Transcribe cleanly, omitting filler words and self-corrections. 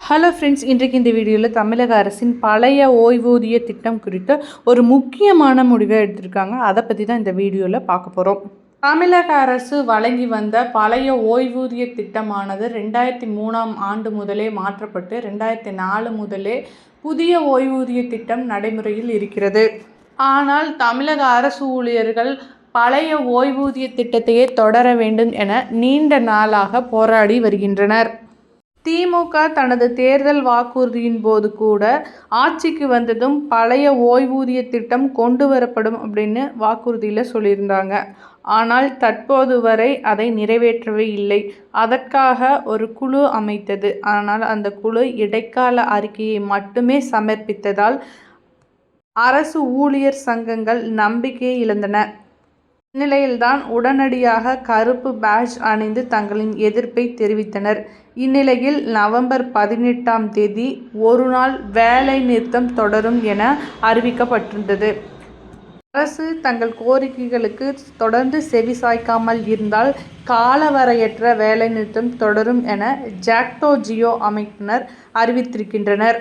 Hello friends, இன்றைக்கு இந்த வீடியோவில் தமிழக அரசின் பழைய ஓய்வூதிய திட்டம் குறித்த ஒரு முக்கியமான முடிவை எடுத்திருக்காங்க. அதை பற்றி தான் இந்த வீடியோவில் பார்க்க போகிறோம். தமிழக அரசு வழங்கி வந்த பழைய ஓய்வூதிய திட்டமானது 2003ஆம் ஆண்டு முதலே மாற்றப்பட்டு 2004 முதலே புதிய ஓய்வூதிய திட்டம் நடைமுறையில் இருக்கிறது. ஆனால் தமிழக அரசு ஊழியர்கள் பழைய ஓய்வூதிய திட்டத்தையே தொடர வேண்டும் என நீண்ட நாளாக போராடி வருகின்றனர். திமுக தனது தேர்தல் வாக்குறுதியின் போது கூட ஆட்சிக்கு வந்ததும் பழைய ஓய்வூதிய திட்டம் கொண்டு வரப்படும் அப்படின்னு வாக்குறுதியில் சொல்லியிருந்தாங்க. ஆனால் தற்போது வரை அதை நிறைவேற்றவே இல்லை. அதற்காக ஒரு குழு அமைத்தது. ஆனால் அந்த குழு இடைக்கால அறிக்கையை மட்டுமே சமர்ப்பித்ததால் அரசு ஊழியர் சங்கங்கள் நம்பிக்கையை இழந்தன. இந்நிலையில்தான் உடனடியாக கருப்பு பேட்ஜ் அணிந்து தங்களின் எதிர்ப்பை தெரிவித்தனர். இந்நிலையில் நவம்பர் 18ஆம் தேதி ஒரு நாள் வேலை நிறுத்தம் தொடரும் என அறிவிக்கப்பட்டிருந்தது. அரசு தங்கள் கோரிக்கைகளுக்கு தொடர்ந்து செவிசாய்க்காமல் இருந்தால் காலவரையற்ற வேலை நிறுத்தம் தொடரும் என ஜாக்டோ ஜியோ அமைப்பினர் அறிவித்திருக்கின்றனர்.